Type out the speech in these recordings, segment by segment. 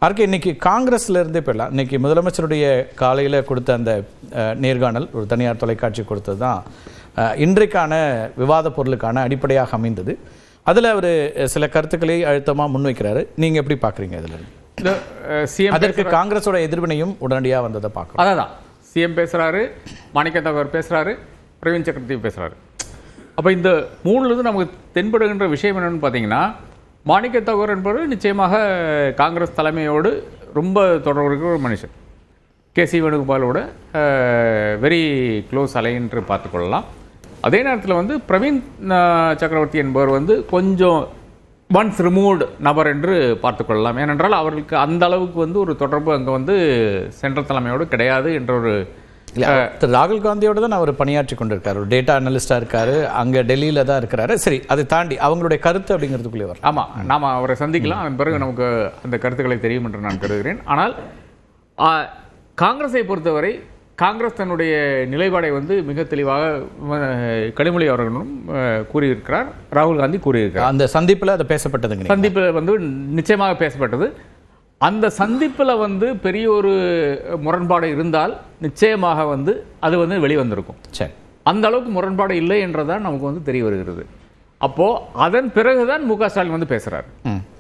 அதுக்கு இன்னைக்கு காங்கிரஸ்ல இருந்தே போயிடலாம். இன்னைக்கு முதலமைச்சருடைய காலையில் கொடுத்த அந்த நேர்காணல் ஒரு தனியார் தொலைக்காட்சி கொடுத்தது தான் இன்றைக்கான விவாத பொருளுக்கான அடிப்படையாக அமைந்தது. அதில் அவர் சில கருத்துக்களை அழுத்தமாக முன்வைக்கிறாரு. நீங்கள் எப்படி பார்க்குறீங்க? இதில் அதற்கு காங்கிரஸோட எதிர்வினையும் உடனடியாக வந்ததை பார்க்கணும். அதான் சிஎம் பேசுகிறாரு, மாணிக்க தாகூர் பேசுகிறாரு, பிரவீன் சக்கரவர்த்தி பேசுகிறாரு. அப்போ இந்த மூணுலேருந்து நமக்கு தென்படுகின்ற விஷயம் என்னென்னு பார்த்தீங்கன்னா, மாணிக்க தாகூர் என்பவர் நிச்சயமாக காங்கிரஸ் தலைமையோடு ரொம்ப தொடர்பு இருக்கிற ஒரு மனுஷன். கேசி வேணுகோபாலோட வெரி க்ளோஸ் அலை என்று பார்த்துக்கொள்ளலாம். அதே நேரத்தில் வந்து பிரவீன் சக்கரவர்த்தி என்பவர் வந்து கொஞ்சம் ஒன்ஸ் ரிமூவ்டு நபர் என்று பார்த்துக்கொள்ளலாம். ஏனென்றால் அவர்களுக்கு அந்த அளவுக்கு வந்து ஒரு தொடர்பு அங்கே வந்து சென்ட்ரல் தலைமையோடு கிடையாது என்ற ஒரு திரு ராகுல் காந்தியோட தான் அவர் பணியாற்றி கொண்டிருக்காரு. ஒரு டேட்டா அனலிஸ்டாக இருக்காரு, அங்கே டெல்லியில் தான் இருக்கிறாரு. சரி, அதை தாண்டி அவங்களுடைய கருத்து அப்படிங்கிறதுக்குள்ளே வரும். ஆமாம், நாம் அவரை சந்திக்கலாம், அதன் பிறகு நமக்கு அந்த கருத்துக்களை தெரியும் என்று நான் கருதுகிறேன். ஆனால் காங்கிரஸை பொறுத்தவரை காங்கிரஸ் தன்னுடைய நிலைப்பாடை வந்து மிக தெளிவாக கனிமொழி அவர்களும் கூறியிருக்கிறார், ராகுல் காந்தி கூறியிருக்கிறார். அந்த சந்திப்பில் அது பேசப்பட்டதுங்க. சந்திப்பில் வந்து நிச்சயமாக பேசப்பட்டது. அந்த சந்திப்பில் வந்து பெரிய ஒரு முரண்பாடு இருந்தால் நிச்சயமாக வந்து அது வந்து வெளிவந்திருக்கும். சரி, அந்த அளவுக்கு முரண்பாடு இல்லை என்றதான் நமக்கு வந்து தெரிய வருகிறது. அப்போது அதன் பிறகுதான் மு.க. ஸ்டாலின் வந்து பேசுகிறார்.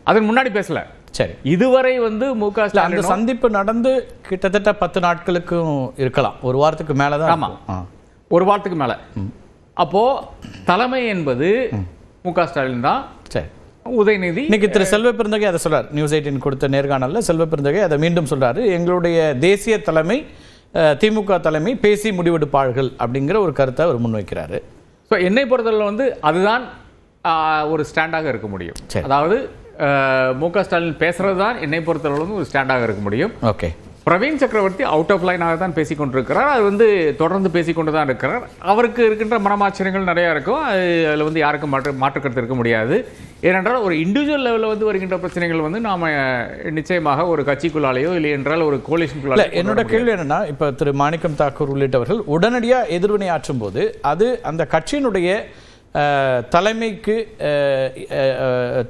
அதன் முன்னாடி பேசல. சரி, இதுவரை வந்து மு.க. ஸ்டாலின் அந்த சந்திப்பு நடந்து கிட்டத்தட்ட 10 நாட்களுக்கும் இருக்கலாம், ஒரு வாரத்துக்கு மேலே தான். ஆமாம், ஒரு வாரத்துக்கு மேலே. அப்போது தலைமை என்பது மு.க. ஸ்டாலின் தான். சரி, உதயநிதி இன்னைக்கு திரு செல்வ பெருந்தகை அதை சொல்றார். நியூஸ் 18 கொடுத்த நேர்காணலில் செல்வ பெருந்தகை அதை மீண்டும் சொல்றாரு. எங்களுடைய தேசிய தலைமை திமுக தலைமை பேசி முடிவெடுப்பார்கள் அப்படிங்கிற ஒரு கருத்தை அவர் முன்வைக்கிறாரு. ஸோ என்னை பொறுத்தவரை வந்து அதுதான் ஒரு ஸ்டாண்டாக இருக்க முடியும். அதாவது மு.க. ஸ்டாலின் பேசுறது தான் என்னை பொறுத்தவரை வந்து ஒரு ஸ்டாண்டாக இருக்க முடியும். ஓகே, பிரவீன் சக்கரவர்த்தி அவுட் ஆஃப் லைனாக தான் பேசிக்கொண்டிருக்கிறார். அது வந்து தொடர்ந்து பேசிக்கொண்டு தான் இருக்கிறார். அவருக்கு இருக்கின்ற மனமாச்சரியங்கள் நிறையா இருக்கும். அதில் வந்து யாருக்கும் மாற்றுக்கருத்து இருக்க முடியாது. ஏனென்றால் ஒரு இண்டிவிஜுவல் லெவலில் வந்து வருகின்ற பிரச்சனைகள் வந்து நாம் நிச்சயமாக ஒரு கட்சிக்குள்ளாலேயோ இல்லை என்றால் ஒரு கோலிஷனுக்குள்ளாலே. என்னோட கேள்வி என்னன்னா, இப்போ திரு மாணிக்கம் தாக்கூர் உள்ளிட்டவர்கள் உடனடியாக எதிர்வினை ஆற்றும் போது அது அந்த கட்சியினுடைய தலைமைக்கு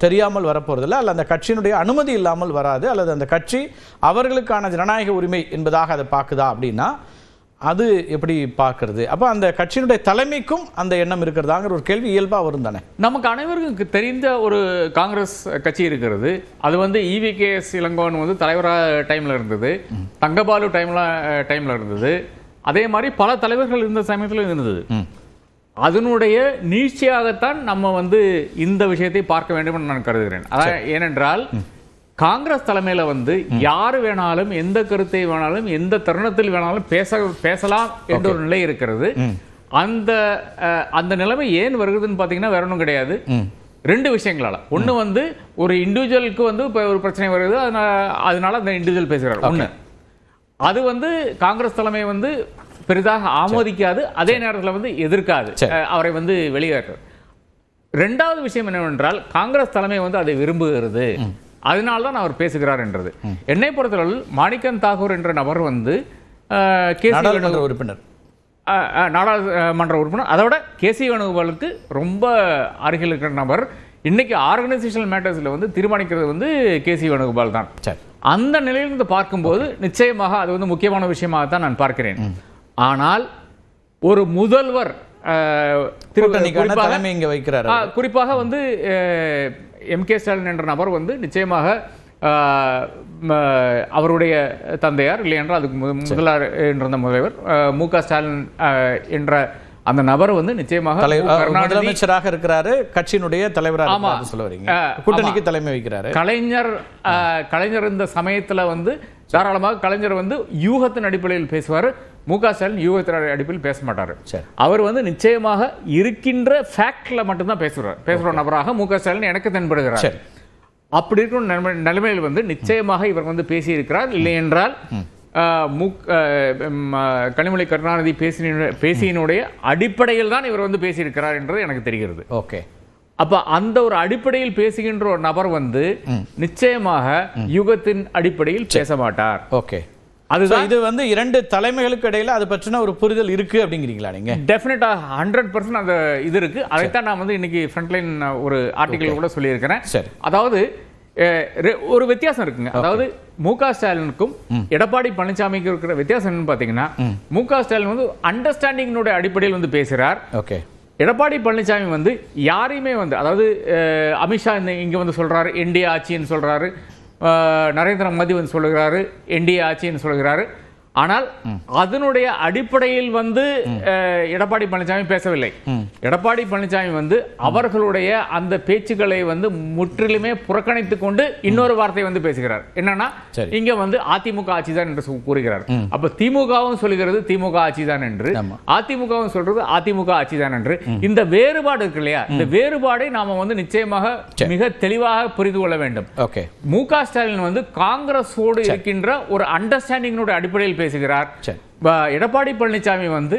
தெரியாமல் வரப்போறதில்லை, அல்லது அந்த கட்சியினுடைய அனுமதி இல்லாமல் வராது, அல்லது அந்த கட்சி அவர்களுக்கான ஜனநாயக உரிமை என்பதாக அதை பார்க்குதா அப்படின்னா அது எப்படி பார்க்கறது? அப்போ அந்த கட்சியினுடைய தலைமைக்கும் அந்த எண்ணம் இருக்கிறதாங்கிற ஒரு கேள்வி இயல்பாக வரும் தானே. நமக்கு அனைவருக்கும் தெரிந்த ஒரு காங்கிரஸ் கட்சி இருக்கிறது. அது வந்து EVKS இளங்கோவன் வந்து தலைவராக டைமில் இருந்தது, தங்கபாலு டைமில் இருந்தது, அதே மாதிரி பல தலைவர்கள் இருந்த சமயத்தில் இருந்தது. அதனுடைய நீட்சியாகத்தான் நம்ம வந்து இந்த விஷயத்தை பார்க்க வேண்டும் என்று நான் கருதுகிறேன். அதான் ஏனென்றால் காங்கிரஸ் தலைமையில வந்து யாரு வேணாலும் எந்த கருத்தை வேணாலும் எந்த தருணத்தில் வேணாலும் பேசலாம் என்ற ஒரு நிலை இருக்கிறது. அந்த நிலைமை ஏன் வருகிறதுன்னு பார்த்தீங்கன்னா வேற ஒன்றும் கிடையாது, ரெண்டு விஷயங்களால. ஒன்று வந்து ஒரு இண்டிவிஜுவலுக்கு வந்து இப்போ ஒரு பிரச்சனை வருது, அதனால அந்த இண்டிவிஜுவல் பேசுகிறார். ஒன்று அது வந்து காங்கிரஸ் தலைமை வந்து பெரிதாக ஆமோதிக்காது, அதே நேரத்தில் வந்து எதிர்க்காது, அவரை வந்து வெளியேற்று. ரெண்டாவது விஷயம் என்னவென்றால் காங்கிரஸ் தலைமை வந்து அதை விரும்புகிறது, அதனால்தான் அவர் பேசுகிறார் என்றது. என்னை பொறுத்தவரை மாணிக்கம் தாகூர் என்ற நபர் வந்து நாடாளுமன்ற உறுப்பினர், அதோட கேசி வேணுகோபாலுக்கு ரொம்ப அருகில் இருக்கிற நபர். இன்னைக்கு ஆர்கனைசேஷனல் மேட்டர்ஸ்ல வந்து தீர்மானிக்கிறது வந்து கேசி வேணுகோபால் தான். அந்த நிலையிலிருந்து பார்க்கும்போது நிச்சயமாக அது வந்து முக்கியமான விஷயமாகத்தான் நான் பார்க்கிறேன். ஆனால் ஒரு முதல்வர் குறிப்பாக வந்து M.K. ஸ்டாலின் என்ற நபர் வந்து நிச்சயமாக அவருடைய தந்தையார் இல்லை என்றால் அதுக்கு முதல்வர் என்ற முதல்வர் மு.க. ஸ்டாலின் என்ற அந்த நபர் வந்து நிச்சயமாக முதலமைச்சராக இருக்கிறாரு, கட்சியினுடைய தலைவராக சொல்லுவீங்க, கூட்டணிக்கு தலைமை வைக்கிறாரு. கலைஞர் இந்த சமயத்துல வந்து தாராளமாக கலைஞர் வந்து யூகத்தின் அடிப்படையில் பேசுவார், மு.க. ஸ்டாலின் யூகத்தின் அடிப்படையில் பேச மாட்டார். அவர் வந்து நிச்சயமாக இருக்கின்ற ஃபேக்ட்ல மட்டும்தான் பேசுற நபராக மு.க. ஸ்டாலின் எனக்கு தென்படுகிறார். அப்படி இருக்கிற நிலைமையில் வந்து நிச்சயமாக இவர் வந்து பேசியிருக்கிறார். இல்லை என்றால் கனிமொழி கருணாநிதி பேசியினுடைய அடிப்படையில் தான் இவர் வந்து பேசியிருக்கிறார் என்றது எனக்கு தெரிகிறது. ஓகே, அப்ப அந்த ஒரு அடிப்படையில் பேசுகின்ற ஒரு நபர் வந்து நிச்சயமாக யுகத்தின் அடிப்படையில் பேச மாட்டார். ஓகே, அதுதான் இது வந்து இரண்டு தலைமைகளுக்கு இடையில அது பற்றின ஒரு புரிதல் இருக்கு அப்படிங்கிறீங்களா நீங்க? டெஃபினட்டா 100% அந்த இது இருக்கு. அதைத்தான் நான் வந்து இன்னைக்கு ஃப்ரண்ட்லைன் ஒரு ஆர்டிகல் கூட சொல்லியிருக்கிறேன். அதாவது ஒரு வித்தியாசம் இருக்குங்க. அதாவது மு.க. ஸ்டாலினுக்கும் எடப்பாடி பழனிசாமிக்கும் இருக்கிற வித்தியாசம் என்னன்னு பாத்தீங்கன்னா, மு.க. ஸ்டாலின் வந்து அண்டர்ஸ்டாண்டிங்கினுடைய அடிப்படையில் வந்து பேசுறார். ஓகே. எடப்பாடி பழனிசாமி வந்து யாரையுமே வந்து, அதாவது அமித்ஷா இங்க வந்து சொல்றாரு என்டிஏ ஆட்சின்னு சொல்றாரு, நரேந்திர மோடி வந்து சொல்லுகிறாரு என்டிஏ ஆட்சின்னு சொல்லுகிறாரு. ஆனால் அதனுடைய அடிப்படையில் வந்து எடப்பாடி பழனிசாமி பேசவில்லை. எடப்பாடி பழனிசாமி வந்து அவர்களுடைய அந்த பேச்சுக்களை வந்து முற்றிலுமே புறக்கணித்துக் கொண்டு இன்னொரு வார்த்தை வந்து பேசுகிறார். என்னன்னா, இங்க வந்து அதிமுக ஆட்சி தான் என்று கூறுகிறார். அப்ப திமுகவும் சொல்லுகிறது திமுக ஆட்சி தான் என்று, அதிமுகவும் சொல்றது அதிமுக ஆட்சி தான் என்று. இந்த வேறுபாடு இருக்கு இல்லையா, இந்த வேறுபாடை நாம வந்து நிச்சயமாக மிக தெளிவாக புரிந்து கொள்ள வேண்டும். மு.க. ஸ்டாலின் வந்து காங்கிரஸோடு இருக்கின்ற ஒரு அண்டர்ஸ்டாண்டிங்கினுடைய அடிப்படையில் பேசுகிறார். எடப்பாடி பழனிசாமி வந்து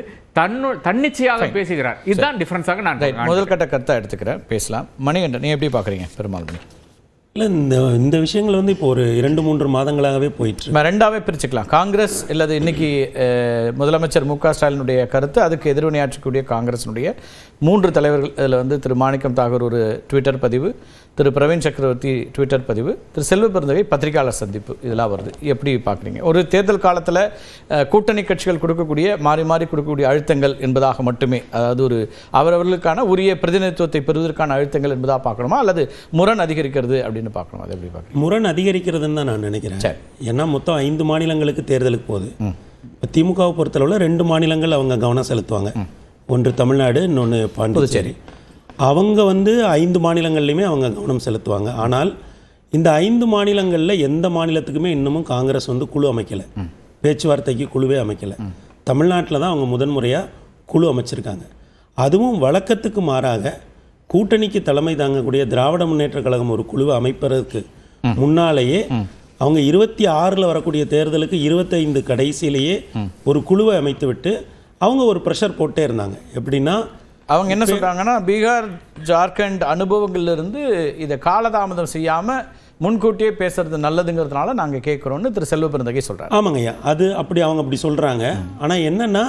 தன்னிச்சையாக பேசுகிறார். இதுதான் டிஃபரன்ஸாக நான் முதல் கட்ட கருத்தை எடுத்துக்கிறேன். பேசலாம். மணிகண்டன், நீ எப்படி பாக்குறீங்க? பெருமாள் மணி. இல்லை, இந்த விஷயங்கள் வந்து இப்போ ஒரு 2-3 மாதங்களாகவே போயிட்டு ரெண்டாவே பிரிச்சுக்கலாம். காங்கிரஸ் இல்லது இன்னைக்கு முதலமைச்சர் மு.க. ஸ்டாலினுடைய கருத்து, அதுக்கு எதிர்வினையாற்றக்கூடிய காங்கிரஸினுடைய 3 தலைவர்கள். இதில் வந்து திரு மாணிக்கம் தாகூர் ஒரு ட்விட்டர் பதிவு, திரு பிரவீன் சக்கரவர்த்தி ட்விட்டர் பதிவு, திரு செல்வ பெருந்தகை பத்திரிகையாளர் சந்திப்பு, இதெல்லாம் வருது. எப்படி பார்க்குறீங்க? ஒரு தேர்தல் காலத்தில் கூட்டணி கட்சிகள் கொடுக்கக்கூடிய மாறி மாறி கொடுக்கக்கூடிய அழுத்தங்கள் என்பதாக மட்டுமே, அதாவது ஒரு அவரவர்களுக்கான உரிய பிரதிநிதித்துவத்தை பெறுவதற்கான அழுத்தங்கள் என்பதாக பார்க்கணுமா, அல்லது முரண் அதிகரிக்கிறது அப்படின்னு பார்க்கணும்? அதை எப்படி பார்க்கணும்? முரண் அதிகரிக்கிறதுன்னு தான் நான் நினைக்கிறேன். ஏன்னா மொத்தம் 5 மாநிலங்களுக்கு தேர்தலுக்கு போகுது. இப்போ திமுகவை பொறுத்தளவில் 2 மாநிலங்கள் அவங்க கவனம் செலுத்துவாங்க. ஒன்று தமிழ்நாடு, இன்னொன்று பாண்டிச்சேரி. அவங்க வந்து 5 மாநிலங்கள்லையுமே அவங்க கவனம் செலுத்துவாங்க. ஆனால் இந்த 5 மாநிலங்களில் எந்த மாநிலத்துக்குமே இன்னமும் காங்கிரஸ் வந்து குழு அமைக்கலை, பேச்சுவார்த்தைக்கு குழுவே அமைக்கலை. தமிழ்நாட்டில் தான் அவங்க முதன்முறையாக குழு அமைச்சிருக்காங்க. அதுவும் வழக்கத்துக்கு மாறாக கூட்டணிக்கு தலைமை தாங்கக்கூடிய திராவிட முன்னேற்ற கழகம் ஒரு குழுவை அமைப்பதற்கு முன்னாலேயே அவங்க 26 வரக்கூடிய தேர்தலுக்கு 25 கடைசியிலேயே ஒரு குழுவை அமைத்து விட்டு அவங்க ஒரு ப்ரெஷர் போட்டே இருந்தாங்க. எப்படின்னா, அவங்க என்ன சொல்றாங்கன்னா, பீகார் ஜார்க்கண்ட் அனுபவங்கள்லேருந்து இதை காலதாமதம் செய்யாமல் முன்கூட்டியே பேசுறது நல்லதுங்கிறதுனால நாங்கள் கேட்குறோன்னு திரு செல்வ பெருந்தகை சொல்கிறாங்க. ஆமாங்க ஐயா, அவங்க அப்படி சொல்கிறாங்க. ஆனால் என்னென்னா,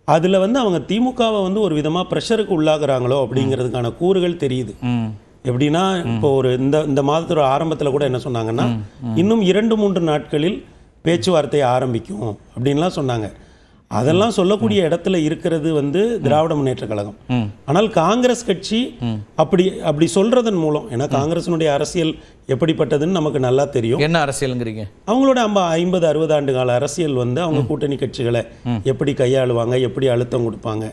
அதில் வந்து அவங்க திமுகவை வந்து ஒரு விதமாக ப்ரெஷருக்கு உள்ளாகிறாங்களோ அப்படிங்கிறதுக்கான கூறுகள் தெரியுது. எப்படின்னா, இப்போ ஒரு இந்த மாதத்தோட ஆரம்பத்தில் கூட என்ன சொன்னாங்கன்னா, இன்னும் 2-3 நாட்களில் பேச்சுவார்த்தை ஆரம்பிக்கும் அப்படின்லாம் சொன்னாங்க. அதெல்லாம் சொல்லக்கூடிய இடத்துல இருக்கிறது வந்து திராவிட முன்னேற்ற கழகம். ஆனால் காங்கிரஸ் கட்சி அப்படி சொல்றதன் மூலம், ஏன்னா காங்கிரசினுடைய அரசியல் எப்படிப்பட்டதுன்னு நமக்கு நல்லா தெரியும். என்ன அரசியல்ங்கிறீங்க? அவங்களோட 50-60 ஆண்டு கால அரசியல் வந்து அவங்க கூட்டணி கட்சிகளை எப்படி கையாளுவாங்க, எப்படி அழுத்தம் கொடுப்பாங்க,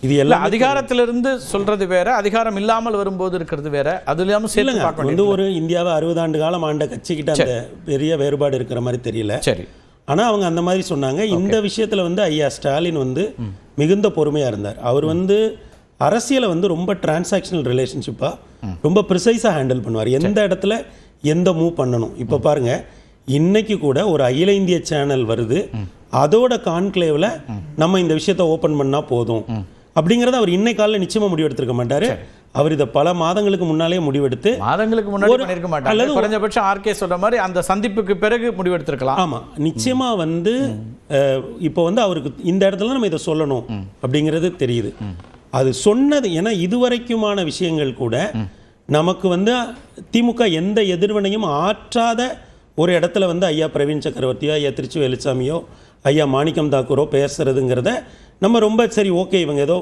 இது எல்லாம் அதிகாரத்திலிருந்து சொல்றது வேற, அதிகாரம் இல்லாமல் வரும்போது இருக்கிறது வேற. அது இல்லாமல் சேர்த்து வந்து ஒரு இந்தியாவை 60 ஆண்டு காலம் ஆண்ட கட்சிக்கிட்ட அந்த பெரிய வேறுபாடு இருக்கிற மாதிரி தெரியல. சரி. ஆனால் அவங்க அந்த மாதிரி சொன்னாங்க. இந்த விஷயத்தில் வந்து ஐயா ஸ்டாலின் வந்து மிகுந்த பொறுமையாக இருந்தார். அவர் வந்து அரசியலை வந்து ரொம்ப டிரான்சாக்ஷனல் ரிலேஷன்ஷிப்பாக ரொம்ப ப்ரிசைஸாக ஹேண்டில் பண்ணுவார். எந்த இடத்துல எந்த மூவ் பண்ணணும். இப்போ பாருங்கள், இன்னைக்கு கூட ஒரு அகில இந்திய சேனல் வருது, அதோட கான்க்ளேவில் நம்ம இந்த விஷயத்தை ஓப்பன் பண்ணால் போதும் அப்படிங்கிறத அவர் இன்னைக்கு காலையில் நிச்சயமாக முடிவெடுத்திருக்க மாட்டார். அவர் இதை பல மாதங்களுக்கு முன்னாலே முடிவெடுத்து, மாதங்களுக்கு முன்னாடி பண்ணிருக்க மாட்டார், அல்லது குறைஞ்சபட்சம் ஆர்கே சொல்ற மாதிரி அந்த சந்திப்புக்கு பிறகு முடிவெடுத்திருக்கலாம். ஆமாம், நிச்சயமாக வந்து இப்போ வந்து அவருக்கு இந்த இடத்துல நம்ம இதை சொல்லணும் அப்படிங்கிறது தெரியுது. அது சொன்னது, ஏன்னா இதுவரைக்குமான விஷயங்கள் கூட நமக்கு வந்து திமுக எந்த எதிர்வினையும் ஆற்றாத ஒரு இடத்துல வந்து ஐயா பிரவீன் சக்கரவர்த்தியோ, ஐயா திருச்சி வேலுச்சாமியோ, ஐயா மாணிக்கம் தாக்கூரோ பேசுறதுங்கிறத நம்ம ரொம்ப சரி ஓகே, இவங்க ஏதோ